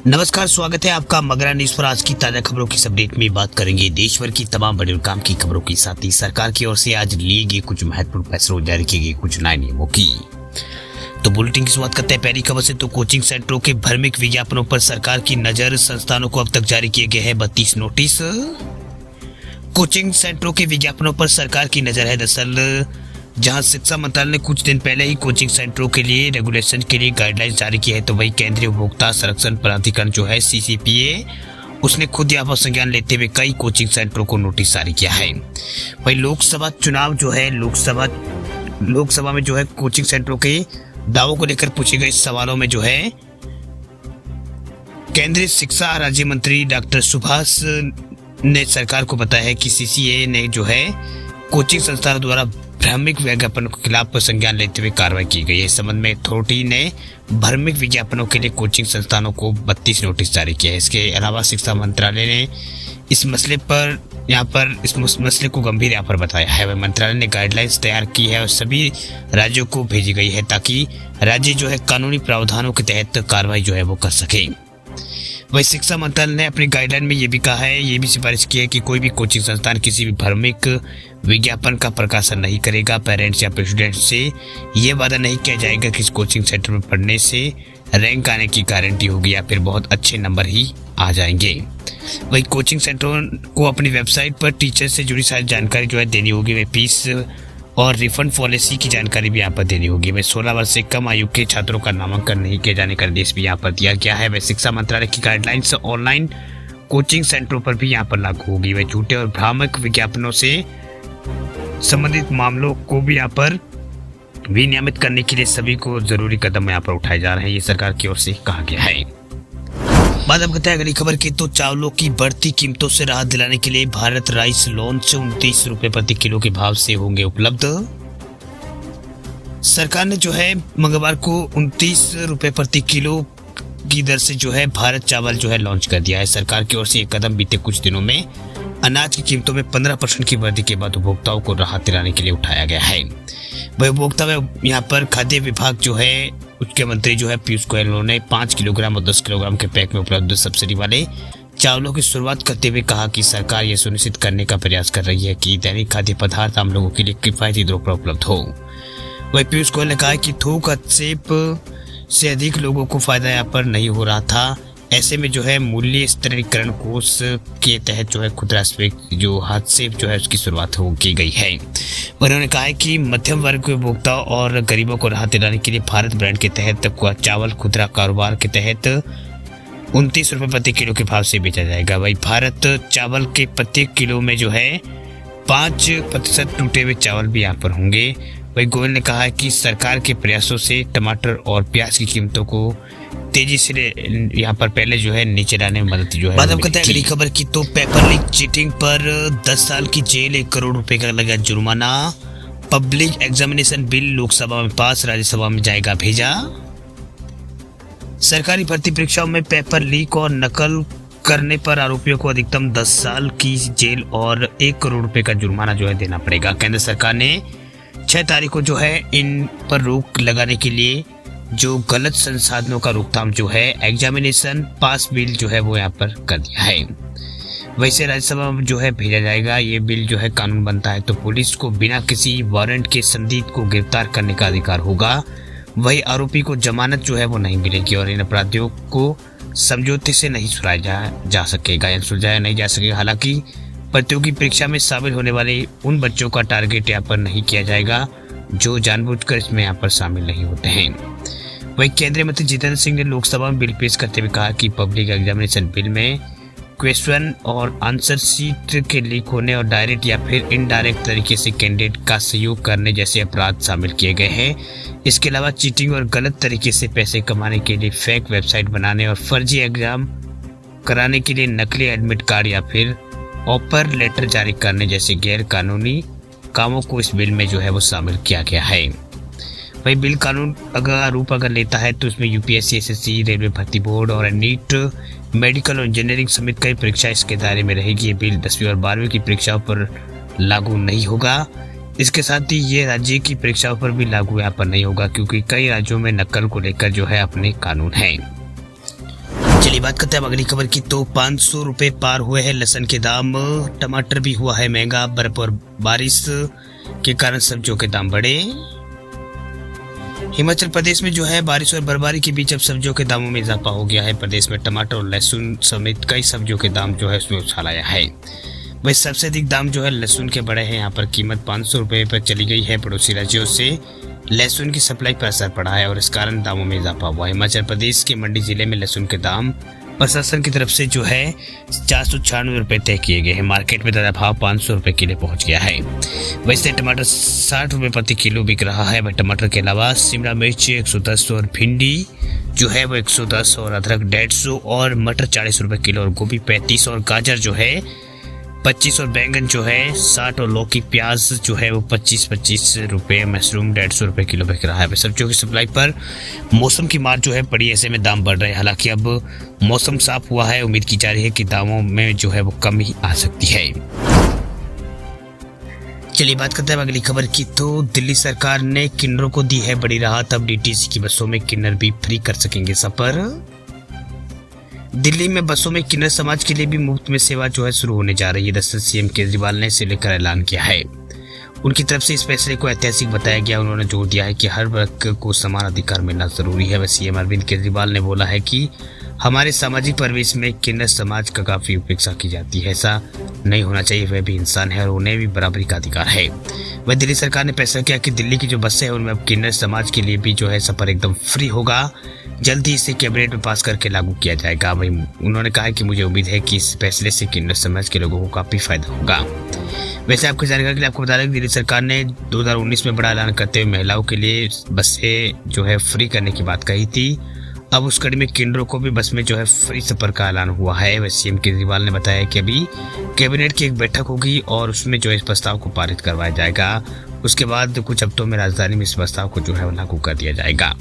नमस्कार, स्वागत है आपका मगरा न्यूज पर। आज की ताजा खबरों की अपडेट में बात करेंगे देश भर की तमाम बड़े और काम की खबरों के साथ ही सरकार की ओर से आज लिए गए कुछ महत्वपूर्ण फैसलों जारी किए गए कुछ नए नियमों की। तो बुलेटिन की शुरुआत करते हैं पहली खबर से। तो कोचिंग सेंटरों के भ्रामक विज्ञापनों पर सरकार की नजर। संस्थानों को अब तक जारी किए गए हैं 32 नोटिस। कोचिंग सेंटरों के विज्ञापनों पर सरकार की नजर है। दरअसल जहां शिक्षा मंत्रालय ने कुछ दिन पहले ही कोचिंग सेंटरों के लिए रेगुलेशन के लिए गाइडलाइंस जारी की है, तो वही केंद्रीय उपभोक्ता संरक्षण प्राधिकरण जो है CCPA, उसने खुद यहाँ पर संज्ञान लेते हुए कई कोचिंग सेंटरों को नोटिस जारी किया है। वही लोकसभा चुनाव जो है लोकसभा में जो है कोचिंग सेंटरों के दावों को लेकर पूछे गए सवालों में जो है केंद्रीय शिक्षा राज्य मंत्री डॉक्टर सुभाष ने सरकार को बताया है कि CCA ने जो है कोचिंग संस्थानों द्वारा भ्रामक विज्ञापनों के खिलाफ संज्ञान लेते हुए कार्रवाई की गई है। इस संबंध में अथॉरिटी ने भ्रामक विज्ञापनों के लिए कोचिंग संस्थानों को 32 नोटिस जारी किया है। इसके अलावा शिक्षा मंत्रालय ने इस मसले को गंभीर यहाँ पर बताया है। वह मंत्रालय ने गाइडलाइंस तैयार की है और सभी राज्यों को भेजी गई है ताकि राज्य जो है कानूनी प्रावधानों के तहत कार्रवाई जो है वो कर सके। वही शिक्षा मंत्रालय ने अपनी गाइडलाइन में ये भी कहा है, ये भी सिफारिश की है कि कोई भी कोचिंग संस्थान किसी भी भ्रामक विज्ञापन का प्रकाशन नहीं करेगा। पेरेंट्स या स्टूडेंट्स से ये वादा नहीं किया जाएगा कि इस कोचिंग सेंटर में पढ़ने से रैंक आने की गारंटी होगी या फिर बहुत अच्छे नंबर ही आ जाएंगे। वही कोचिंग सेंटरों को अपनी वेबसाइट पर टीचर से जुड़ी सारी जानकारी जो है देनी होगी। वही फीस और रिफंड पॉलिसी की जानकारी भी यहाँ पर देनी होगी। वह 16 वर्ष से कम आयु के छात्रों का नामांकन नहीं किए जाने का निर्देश भी यहाँ पर दिया गया है। वह शिक्षा मंत्रालय की गाइडलाइंस ऑनलाइन कोचिंग सेंटरों पर भी यहाँ पर लागू होगी। वह झूठे और भ्रामक विज्ञापनों से संबंधित मामलों को भी यहाँ पर विनियमित करने के लिए सभी को जरूरी कदम यहाँ पर उठाए जा रहे हैं, ये सरकार की ओर से कहा गया है। बात अब करते हैं अगली खबर की। तो चावलों की बढ़ती कीमतों से राहत दिलाने के लिए भारत राइस लॉन्च 29 रुपए प्रति किलो के भाव से होंगे उपलब्ध। सरकार ने जो है मंगलवार को 29 रुपए प्रति किलो की दर से जो है भारत चावल जो है लॉन्च कर दिया है। सरकार की ओर से ये कदम बीते कुछ दिनों में अनाज की कीमतों में 15% की वृद्धि के बाद उपभोक्ताओं को राहत दिलाने के लिए उठाया गया है। वही उपभोक्ता में यहाँ पर खाद्य विभाग जो है उसके मंत्री जो है पीयूष गोयल, उन्होंने 5 किलोग्राम और 10 किलोग्राम के पैक में उपलब्ध सब्सिडी वाले चावलों की शुरुआत करते हुए कहा कि सरकार यह सुनिश्चित करने का प्रयास कर रही है कि दैनिक खाद्य पदार्थ आम लोगों के लिए किफायती दरों पर उपलब्ध हो। वही पीयूष गोयल ने कहा कि थोक हस्तक्षेप से अधिक लोगों को फायदा यहाँ पर नहीं हो रहा था। ऐसे में जो है मूल्य स्तरीकरण कोष के तहत जो है खुदरा जो हस्तक्षेप जो है उसकी शुरुआत की गई है। उन्होंने कहा है कि मध्यम वर्ग के उपभोक्ता और गरीबों को राहत दिलाने के लिए भारत ब्रांड के तहत चावल खुदरा कारोबार के तहत 29 रुपए प्रति किलो के भाव से बेचा जाएगा। वही भारत चावल के प्रत्येक किलो में जो है 5% टूटे हुए चावल भी यहाँ पर होंगे। वही गोयल ने कहा है कि सरकार के प्रयासों से टमाटर और प्याज की कीमतों को तेजी से यहाँ पर पहले जो है नीचे लाने में मदद जो है। बात अब करते हैं अगली खबर की। तो पेपर लीक चीटिंग पर 10 साल की जेल, 1 करोड़ रुपए का लगा जुर्माना। पब्लिक एग्जामिनेशन बिल लोकसभा में पास, राज्यसभा में जाएगा भेजा। सरकारी भर्ती परीक्षाओं में पेपर लीक और नकल करने पर आरोपियों को अधिकतम 10 साल की जेल और 1 करोड़ रुपए का जुर्माना जो है देना पड़ेगा। केंद्र सरकार ने 6 तारीख को जो है इन पर रोक लगाने के लिए जो गलत संसाधनों का रोकथाम जो है एग्जामिनेशन पास बिल जो है वो यहाँ पर कर दिया है। वैसे राज्यसभा में जो है भेजा जाएगा। ये बिल जो है कानून बनता है तो पुलिस को बिना किसी वारंट के संदिग्ध को गिरफ्तार करने का अधिकार होगा। वही आरोपी को जमानत जो है वो नहीं मिलेगी और इन अपराधियों को समझौते से नहीं सुलझाया जा सकेगा या सुलझाया नहीं जा सकेगा। हालांकि प्रतियोगी परीक्षा में शामिल होने वाले उन बच्चों का टारगेट यहाँ पर नहीं किया जाएगा जो जानबूझकर इसमें यहाँ पर शामिल नहीं होते हैं। वही केंद्रीय मंत्री जितेंद्र सिंह ने लोकसभा में बिल पेश करते हुए कहा कि पब्लिक एग्जामिनेशन बिल में क्वेश्चन और आंसर शीट के लीक होने और डायरेक्ट या फिर इनडायरेक्ट तरीके से कैंडिडेट का सहयोग करने जैसे अपराध शामिल किए गए हैं। इसके अलावा चीटिंग और गलत तरीके से पैसे कमाने के लिए फेक वेबसाइट बनाने और फर्जी एग्जाम कराने के लिए नकली एडमिट कार्ड या फिर ऑफर लेटर जारी करने जैसे गैर कानूनी कामों को इस बिल में जो है वो शामिल किया गया है। वही बिल कानून रूप अगर लेता है तो इसमें UPSC, SSC, रेलवे भर्ती बोर्ड और नीट, मेडिकल और इंजीनियरिंग समेत कई परीक्षा इसके दायरे में रहेगी। ये बिल 10वीं और 12वीं की परीक्षाओं पर लागू नहीं होगा। इसके साथ ही ये राज्य की परीक्षाओं पर भी लागू यहाँ पर नहीं होगा क्योंकि कई राज्यों में नकल को लेकर जो है अपने कानून हैं। चलिए बात करते हैं अगली खबर की। तो 500 रुपए पार हुए हैं लहसुन के दाम। टमाटर भी हुआ है महंगा। बर्फ और बारिश के कारण सब्जियों के दाम बढ़े। हिमाचल प्रदेश में जो है बारिश और बर्फबारी के बीच अब सब्जियों के दामों में इजाफा हो गया है। प्रदेश में टमाटर और लहसुन समेत कई सब्जियों के दाम जो है उसमें उछाल आया है। वही सबसे अधिक दाम जो है लहसुन के बढ़े हैं। यहाँ पर कीमत 500 रुपए पर चली गई है। पड़ोसी राज्यों से लहसुन की सप्लाई पर असर पड़ा है और इस कारण दामों में इजाफा हुआ है। हिमाचल प्रदेश के मंडी जिले में लहसुन के दाम प्रशासन की तरफ से जो है 496 रुपए तय किए गए हैं। मार्केट में ताजा भाव 500 रुपए किलो पहुंच गया है। वैसे टमाटर 60 रुपए प्रति किलो बिक रहा है। वह टमाटर के अलावा शिमला मिर्च 110 और भिंडी जो है वो 110 और अदरक 150 और मटर 40 रुपए किलो और गोभी 35 और गाजर जो है 25 और बैंगन जो है 60 और लौकी प्याज जो है वो 25 रुपए, मशरूम 150 रुपए किलो बिक रहा है। सब्जियों की सप्लाई पर मौसम की मार जो है पड़ी, ऐसे में दाम बढ़ रहे हैं। हालांकि अब मौसम साफ हुआ है, उम्मीद की जा रही है कि दामों में जो है वो कमी आ सकती है। चलिए बात करते हैं अगली खबर की। तो दिल्ली सरकार ने किन्नरों को दी है बड़ी राहत। अब डीटीसी की बसों में किन्नर भी फ्री कर सकेंगे सफर। दिल्ली में बसों में किन्नर समाज के लिए भी मुफ्त में सेवा जो है शुरू होने जा रही है। दरअसल सीएम केजरीवाल ने इसे लेकर ऐलान किया है। उनकी तरफ से इस फैसले को ऐतिहासिक बताया गया। उन्होंने जोर दिया है कि हर वर्ग को समान अधिकार मिलना जरूरी है। वह सीएम अरविंद केजरीवाल ने बोला है कि हमारे सामाजिक परिवेश में किन्नर समाज का काफी उपेक्षा की जाती है। ऐसा नहीं होना चाहिए। वह भी इंसान है और उन्हें भी बराबरी का अधिकार है। वह दिल्ली सरकार ने फैसला किया कि दिल्ली की जो बसें हैं उनमें अब किन्नर समाज के लिए भी जो है सफर एकदम फ्री होगा। जल्द ही इसे कैबिनेट में पास करके लागू किया जाएगा। वही उन्होंने कहा कि मुझे उम्मीद है कि इस फैसले से किन्नर समाज के लोगों को काफी फायदा होगा। वैसे आपको जानकारी के लिए आपको बता दें कि दिल्ली सरकार ने 2019 में बड़ा ऐलान करते हुए महिलाओं के लिए बसें जो है फ्री करने की बात कही थी। अब उस कड़ी में किन्नरों को भी बस में जो है फ्री सफर का ऐलान हुआ है। वैसे सीएम केजरीवाल ने बताया कि अभी कैबिनेट की एक बैठक होगी और उसमें जो है इस प्रस्ताव को पारित करवाया जाएगा। उसके बाद कुछ हफ्तों में राजधानी में इस प्रस्ताव को जो है लागू कर दिया जाएगा।